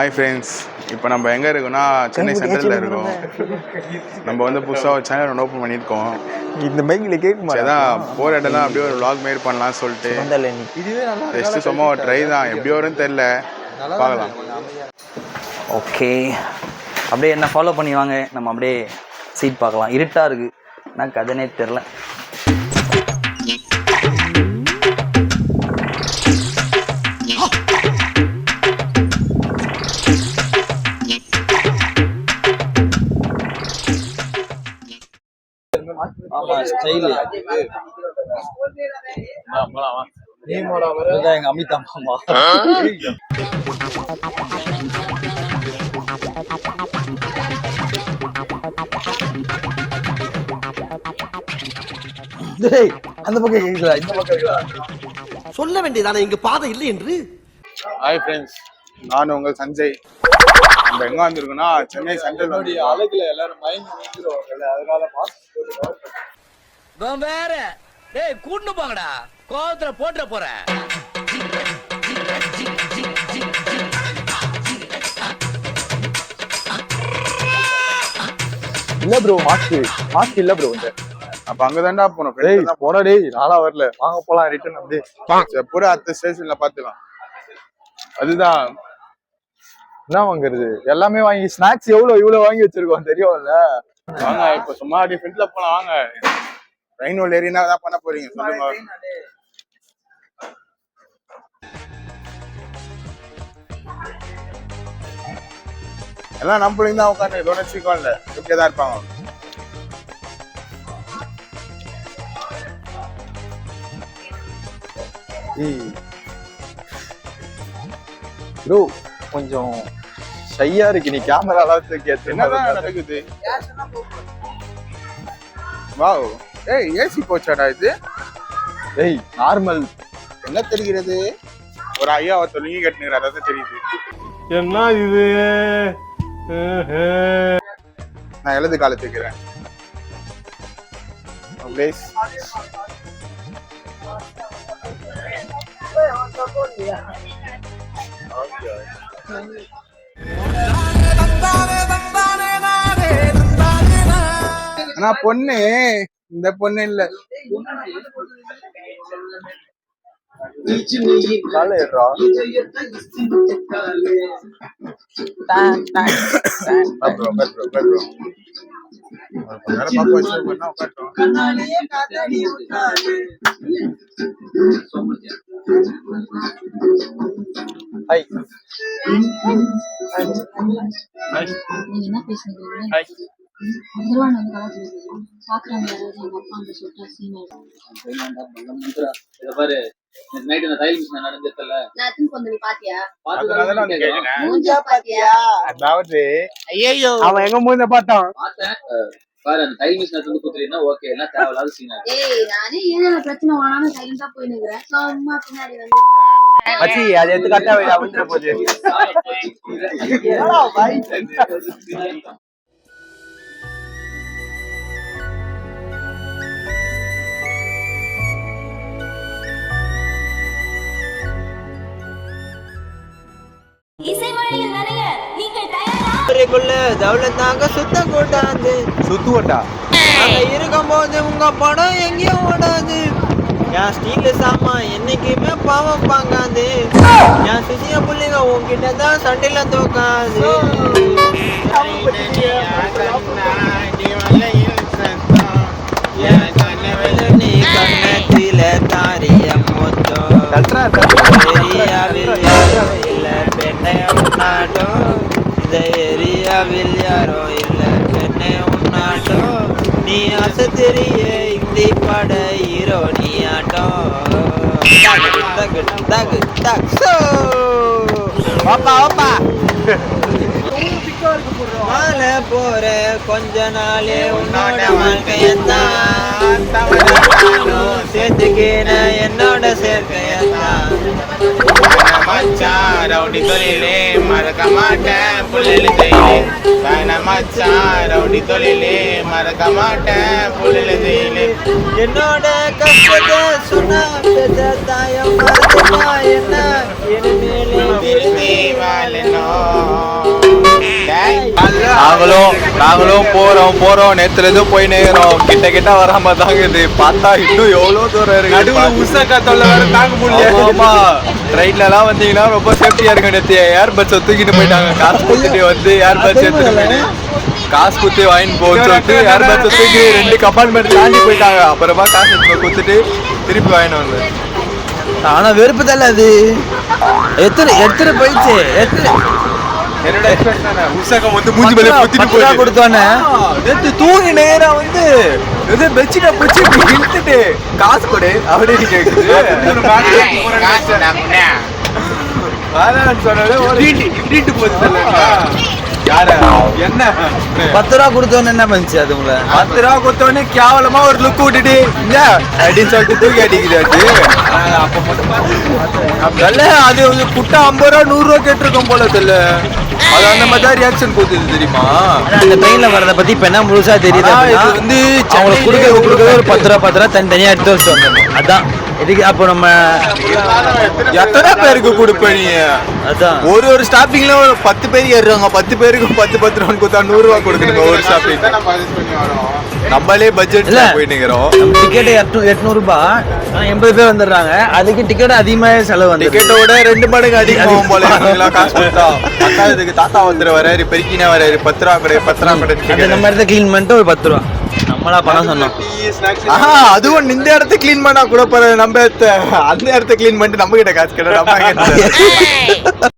Hi friends, இப்போ நம்ம எங்கே இருக்கோம்னா சென்னை சென்ட்ரலில் இருக்கோம். நம்ம வந்து புதுசாக ஒரு சேனல் ஒன்று ஓப்பன் பண்ணியிருக்கோம். இந்த பைக்கில் கேட்குமா அதான் போகிற இடம்லாம் அப்படியே ஒரு vlog மாரி பண்ணலாம்னு சொல்லிட்டு ஜஸ்ட்டு சும்மா ஒரு ட்ரை தான். எப்படி வரும்னு தெரில, பார்க்கலாம். ஓகே, அப்படியே என்ன ஃபாலோ பண்ணி வாங்க. நம்ம அப்படியே சீட் பார்க்கலாம். இருட்டாக இருக்குது, ஆனால் கதனே தெரில. ஆமா, ஸ்டைலு எங்க அமிதா மாமா. அந்த பக்கம் கேக்குதா, இந்த பக்கம் கேக்குதா? சொல்ல வேண்டியதானே இங்க பாதை இல்லை என்று. ஹாய் ஃப்ரெண்ட்ஸ், நான் உங்கள் சஞ்சய். நம்ம எங்கே வந்திருக்கோம்னா சென்னை சென்ட்ரல். அழகுல எல்லாரும் மைண்ட் நின்றுவாங்கல்ல, அதனால வேற டேய் கூட்டு போங்கடா, கோவத்துல போட்டுற போறேன். இல்ல ப்ரோ, மாஸ்க் இல்ல ப்ரோ. அப்ப அங்கதான்டா போனோம். போனா டேய், நாளா வரல, வாங்க போலாம் ரிட்டர்ன். அப்படியே பூரா அடுத்த ஸ்டேஷன்ல பாத்துக்கலாம். அதுதான் என்ன வாங்குறது, எல்லாமே வாங்கி ஸ்நாக்ஸ் இவ்வளவு வாங்கி வச்சிருக்கோம் தெரியும்ல. வாங்க இப்ப சும்மா அப்படி ஃப்ரெண்ட்ல போலாம். வாங்க, ட்ரெயின் உள்ள ஏறினா தான் பண்ண போறீங்க சொல்லுங்க. எல்லாம் நம்மளும் தான் உட்காந்து இதோட சீக்கிரம் எப்படியே தான் இருப்பாங்க. ப்ரோ கொஞ்சம் ஷையா இருக்கு, நீ கேமரா அளவுக்கு என்னதான் நடக்குது? வாவ், ஏய் ஏசி போச்சாடா இது? ஏய் நார்மல். என்ன தெரிகிறது? ஒரு ஐயா தொழுங்கி கட்டுனுங்கிற அதாவது தெரியுது. என்ன இது? நான் எழுது காலத்துக்கிறேன். ஆனா பொண்ணு இந்த பொண்ணு இல்ல. அவன் எங்க மூஞ்ச பார்த்தான். அது எடுத்து கட்ட போகுது. சுத்த கூட்டாது சுத்துவட்டா இருக்கும் போது உங்க படம் எங்கேயும் ஓடாது. என் ஸ்டீல் சாமா என்னைக்குமே பாவம் பாங்காது. என் சுசிய புள்ளிங்க உங்ககிட்ட தான் சண்டையில தோக்காது. நீ கண்ணத்தில தாரிய மொத்தம் இல்ல பெண்ணை உன்னாட்டும். இந்த ஏரியாவில் யாரோ இல்ல பெண்ணை உன்னாட்டும். நீ அசத்திரிய இந்தி பட ஹீரோ நீ ஆட்டம். மாலை போற கொஞ்ச நாளே உன்னோட வாழ்க்கையத்தான் சேர்த்துக்கின என்னோட சேர்க்கையத்தான். ரவுடி தொழிலே மறக்க மாட்டேன் புள்ளில் செய்யலே. ரவுடி தொழிலே மறக்க மாட்டேன் புள்ளில் செய்யலே. என்னோட கஷ்டத்தை சொன்னா தாயம் என்ன இனிமேலே வாழணும். நாங்களும் போறோம் நேத்துல இருந்து போய் நேரம் கிட்ட வராம தாங்க இது பார்த்தா இன்னும் எவ்வளவு தூரம் இருக்கு உசா காத்தால வேற தாங்க முடியல ஆமா ட்ரெயின்ல எல்லாம் வந்தீங்கன்னா ரொம்ப சேஃப்டியா இருக்கு நேத்து ஏர் பட்ஸ் தூக்கிட்டு போயிட்டாங்க காசு கொடுத்துட்டு வந்து ஏர் பட்ஸ் எடுத்துட்டு காசு குத்தி வாங்கிட்டு போன்னு சொல்லிட்டு ஏர் பட்ஸ் தூக்கி 2 கம்பார்ட்மெண்ட் தாண்டி போயிட்டாங்க அப்புறமா காசு கொடுத்துட்டு திருப்பி வாங்கிட்டு வந்து ஆனா வெறுப்பு தள்ள அது எத்தனை போயிடுச்சு என்னோட எக்ஸ்பெக்டேஷன் உசகம் வந்து மூஞ்சி மேல குத்திட்டு போய் கொடுத்தோன்னே நேத்து தூங்கி நேரா வந்து இது பெட்ஷீட்டை பிடிச்சி இழுத்துட்டு காசு கொடு அப்படின்னு கேக்குது சொன்னது போச்சு யார என்ன 10 ரூபா கொடுத்தோன்னு என்ன பண்ணுச்சு அது உங்களை 10 ரூபா கொடுத்தோடனே கேவலமா ஒரு லுக் விட்டுட்டு இல்ல அப்படின்னு சொல்லிட்டு தூக்கி அடிக்குது அப்ப மட்டும் அது குட்டா 50 ரூபா 100 ரூபா கேட்டிருக்கோம் போல தெரியல அது அந்த மாதிரி தான் ரியாக்ஷன் கொடுத்தது தெரியுமா அந்த ட்ரெயின்ல வரத பத்தி இப்ப என்ன முழுசா தெரியுது இது வந்து அவங்களுக்கு கொடுக்கறது ஒரு 10 ரூபா தனித்தனியா எடுத்து வச்சுட்டு வந்தோம் அதான் இதுக்கு அப்போ நம்ம எத்தனை பேருக்கு கொடுப்ப நீ அதான் ஒரு ஸ்டாப்பிங்ல 10 பேர் ஏறுறாங்க 10 பேருக்கு 10 ரூபா கொடுத்தா 100 ரூபா கொடுக்கணுங்க ஒரு ஸ்டாப்பிங் நம்மளே பட்ஜெட் போய் நிக்கிறோம் டிக்கெட் 800 ரூபாய் 80 பேர் வந்துடுறாங்க அதுக்கு டிக்கெட் அதிகமாக செலவு வந்து டிக்கெட்டோட 2 மடங்கு அதிகமாகும் போல காசு கொடுத்தா இதுக்கு தாத்தா வந்துரு வராரு பெருக்கினா வராரு 10 ரூபா கடை 10 ரூபா கடை அந்த மாதிரி தான் கிளீன் பண்ணிட்டு ஒரு 10 ரூபா நம்மளா பணம் சொன்னோம் அதுவும் இந்த இடத்த கிளீன் பண்ணா கூட நம்ம அந்த இடத்த கிளீன் பண்ணிட்டு நம்ம கிட்ட காசு கேட்டோம் நம்ம